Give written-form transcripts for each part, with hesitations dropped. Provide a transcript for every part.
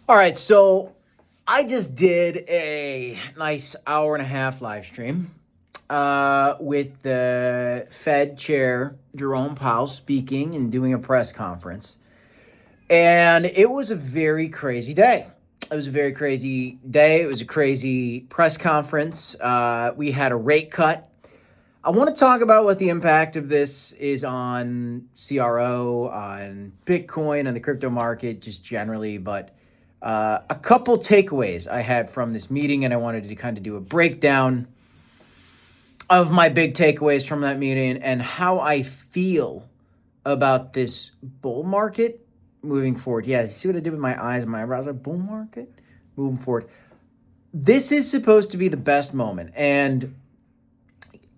All right, so I just did a nice hour and a half live stream with the Fed chair, Jerome Powell, speaking and doing a press conference. And it was a very crazy day. It was a very crazy day. It was a crazy press conference. We had a rate cut. I want to talk about what the impact of this is on CRO, on Bitcoin, on the crypto market, just generally. But a couple takeaways I had from this meeting, and I wanted to kind of do a breakdown of my big takeaways from that meeting and how I feel about this bull market moving forward. Yeah, see what I did with my eyes and my eyebrows? Like, bull market moving forward. This is supposed to be the best moment. And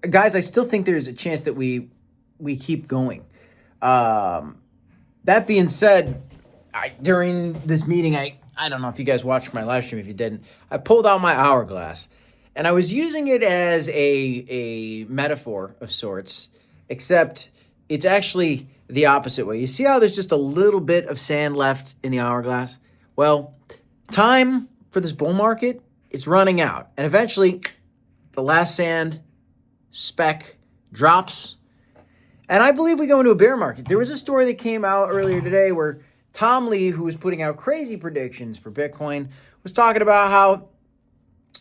guys, I still think there's a chance that we keep going. That being said, during this meeting, I don't know if you guys watched my live stream. If you didn't, I pulled out my hourglass, and I was using it as a metaphor of sorts, except it's actually the opposite way. You see how there's just a little bit of sand left in the hourglass? Well, time for this bull market is running out, and eventually the last sand speck drops, and I believe we go into a bear market. There was a story that came out earlier today where Tom Lee, who was putting out crazy predictions for Bitcoin, was talking about how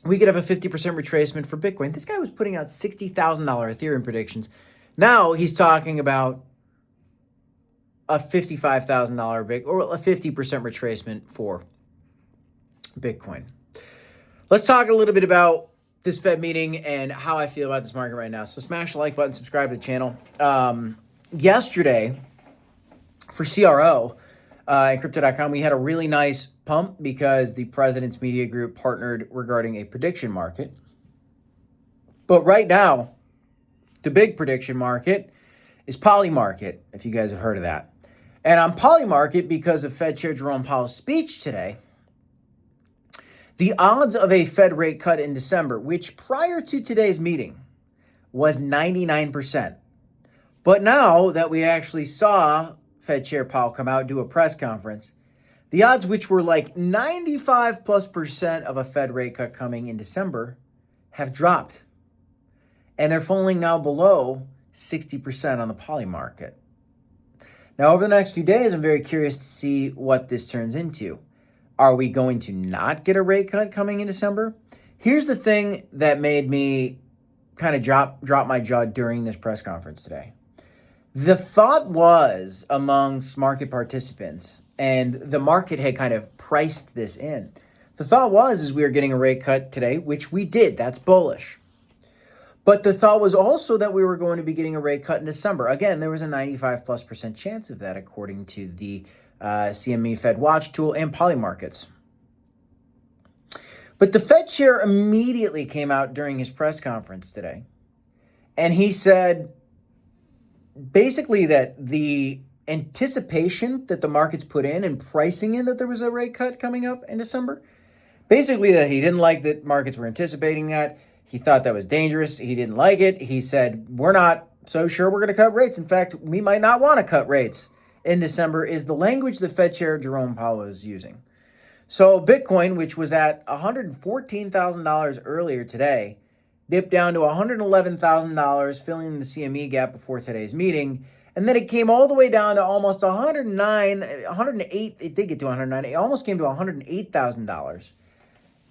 we could have a 50% retracement for Bitcoin. This guy was putting out $60,000 Ethereum predictions. Now he's talking about a $55,000 big or a 50% retracement for Bitcoin. Let's talk a little bit about this Fed meeting and how I feel about this market right now. So smash the like button, subscribe to the channel. Yesterday for CRO and Crypto.com, we had a really nice pump because the President's Media Group partnered regarding a prediction market. But right now, the big prediction market is Poly Market, if you guys have heard of that. And on Poly Market, because of Fed Chair Jerome Powell's speech today, the odds of a Fed rate cut in December, which prior to today's meeting was 99%. But now that we actually saw Fed Chair Powell come out and do a press conference, the odds, which were like 95+% of a Fed rate cut coming in December, have dropped. And they're falling now below 60% on the Poly market. Now, over the next few days, I'm very curious to see what this turns into. Are we going to not get a rate cut coming in December? Here's the thing that made me kind of drop my jaw during this press conference today. The thought was amongst market participants, and the market had kind of priced this in. The thought was we were getting a rate cut today, which we did. That's bullish. But the thought was also that we were going to be getting a rate cut in December. Again, there was a 95+% chance of that according to the CME Fed Watch tool and Poly markets. But the Fed chair immediately came out during his press conference today, and he said basically that the anticipation that the markets put in and pricing in that there was a rate cut coming up in December, basically that he didn't like that markets were anticipating that. He thought that was dangerous. He didn't like it. He said, we're not so sure we're going to cut rates. In fact, we might not want to cut rates in December, is the language the Fed Chair Jerome Powell is using. So Bitcoin, which was at $114,000 earlier today, dipped down to $111,000, filling the CME gap before today's meeting. And then it came all the way down to almost 108. It did get to 109. It almost came to $108,000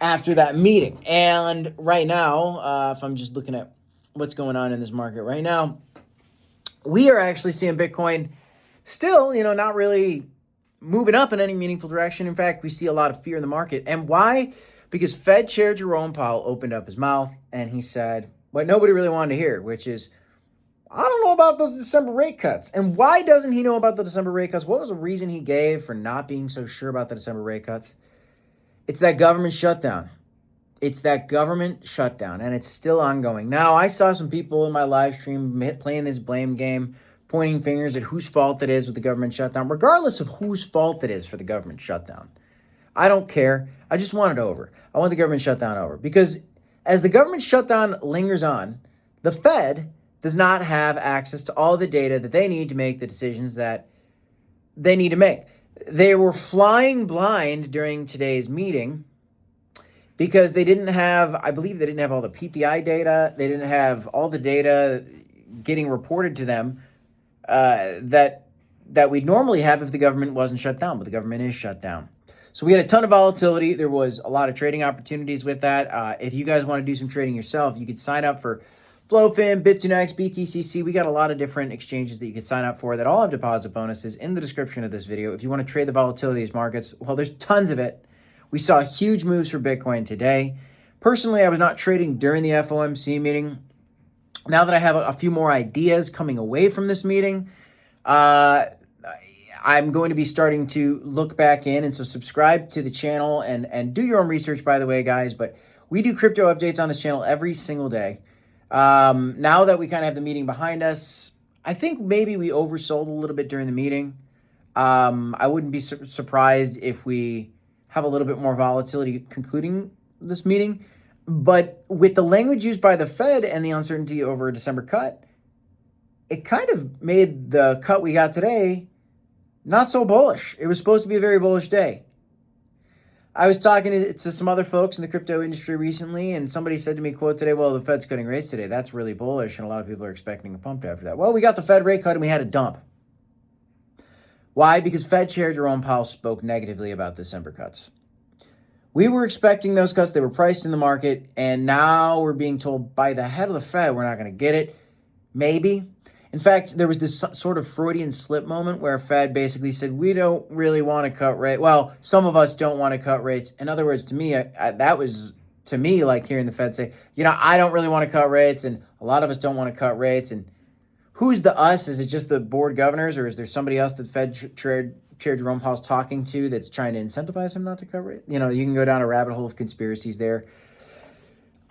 after that meeting. And right now, if I'm just looking at what's going on in this market right now, we are actually seeing Bitcoin still, not really moving up in any meaningful direction. In fact, we see a lot of fear in the market. And why? Because Fed Chair Jerome Powell opened up his mouth and he said what nobody really wanted to hear, which is, I don't know about those December rate cuts. And why doesn't he know about the December rate cuts? What was the reason he gave for not being so sure about the December rate cuts? It's that government shutdown. It's that government shutdown, and it's still ongoing. Now, I saw some people in my live stream playing this blame game, pointing fingers at whose fault it is with the government shutdown, regardless of whose fault it is for the government shutdown. I don't care. I just want it over. I want the government shutdown over. Because as the government shutdown lingers on, the Fed does not have access to all the data that they need to make the decisions that they need to make. They were flying blind during today's meeting because they didn't have, I believe they didn't have all the PPI data. They didn't have all the data getting reported to them that we'd normally have if the government wasn't shut down, but the government is shut down. So we had a ton of volatility. There was a lot of trading opportunities with that. If you guys want to do some trading yourself, you could sign up for Blowfin, Bit2Next, BTCC. We got a lot of different exchanges that you can sign up for that all have deposit bonuses in the description of this video. If you want to trade the volatility of these markets, well, there's tons of it. We saw huge moves for Bitcoin today. Personally, I was not trading during the FOMC meeting. Now that I have a few more ideas coming away from this meeting, I'm going to be starting to look back in. And so subscribe to the channel and do your own research, by the way, guys. But we do crypto updates on this channel every single day. Now that we kind of have the meeting behind us, I think maybe we oversold a little bit during the meeting. I wouldn't be surprised if we have a little bit more volatility concluding this meeting. But with the language used by the Fed and the uncertainty over a December cut, it kind of made the cut we got today not so bullish. It was supposed to be a very bullish day. I was talking to some other folks in the crypto industry recently, and somebody said to me, quote, today, well, the Fed's cutting rates today. That's really bullish, and a lot of people are expecting a pump after that. Well, we got the Fed rate cut, and we had a dump. Why? Because Fed Chair Jerome Powell spoke negatively about December cuts. We were expecting those cuts. They were priced in the market, and now we're being told by the head of the Fed we're not going to get it. Maybe. In fact, there was this sort of Freudian slip moment where Fed basically said, we don't really want to cut rates. Well, some of us don't want to cut rates. In other words, to me, that was, to me, like hearing the Fed say, I don't really want to cut rates, and a lot of us don't want to cut rates. And who's the us? Is it just the board governors, or is there somebody else that Fed Chair Jerome Powell's talking to that's trying to incentivize him not to cut rates? You can go down a rabbit hole of conspiracies there.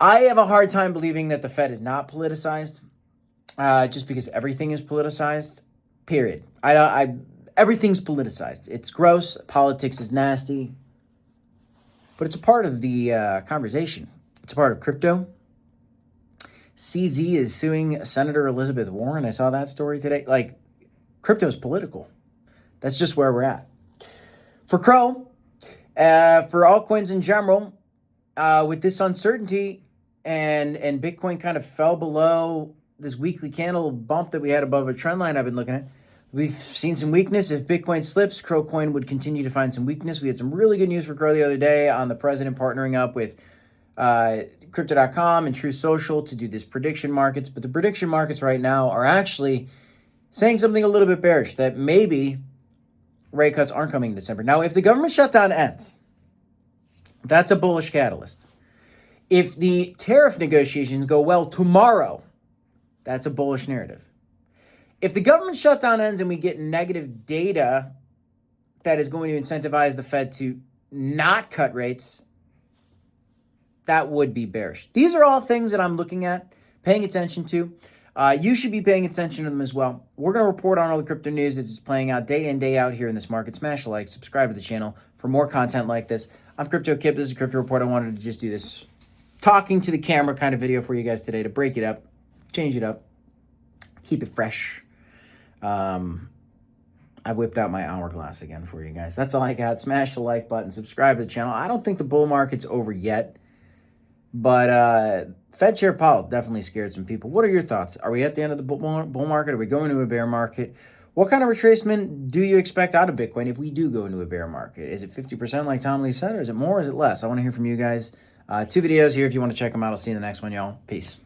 I have a hard time believing that the Fed is not politicized. Just because everything is politicized, period. Everything's politicized. It's gross. Politics is nasty. But it's a part of the conversation. It's a part of crypto. CZ is suing Senator Elizabeth Warren. I saw that story today. Crypto is political. That's just where we're at. For CRO, for altcoins in general, with this uncertainty and Bitcoin kind of fell below this weekly candle bump that we had above a trend line I've been looking at. We've seen some weakness. If Bitcoin slips, CRO coin would continue to find some weakness. We had some really good news for CRO the other day on the president partnering up with Crypto.com and True Social to do this prediction markets. But the prediction markets right now are actually saying something a little bit bearish, that maybe rate cuts aren't coming in December. Now, if the government shutdown ends, that's a bullish catalyst. If the tariff negotiations go well tomorrow, that's a bullish narrative. If the government shutdown ends and we get negative data that is going to incentivize the Fed to not cut rates, that would be bearish. These are all things that I'm looking at, paying attention to. You should be paying attention to them as well. We're going to report on all the crypto news as it's playing out day in, day out here in this market. Smash a like, subscribe to the channel for more content like this. I'm Crypto Kip. This is a Crypto Report. I wanted to just do this talking to the camera kind of video for you guys today to break it up, change it up, keep it fresh. I whipped out my hourglass again for you guys. That's all I got. Smash the like button, subscribe to the channel. I don't think the bull market's over yet, but Fed Chair Powell definitely scared some people. What are your thoughts? Are we at the end of the bull market? Are we going to a bear market? What kind of retracement do you expect out of Bitcoin if we do go into a bear market? Is it 50% like Tom Lee said, or is it more, or is it less? I want to hear from you guys. 2 videos here if you want to check them out. I'll see you in the next one, y'all. Peace.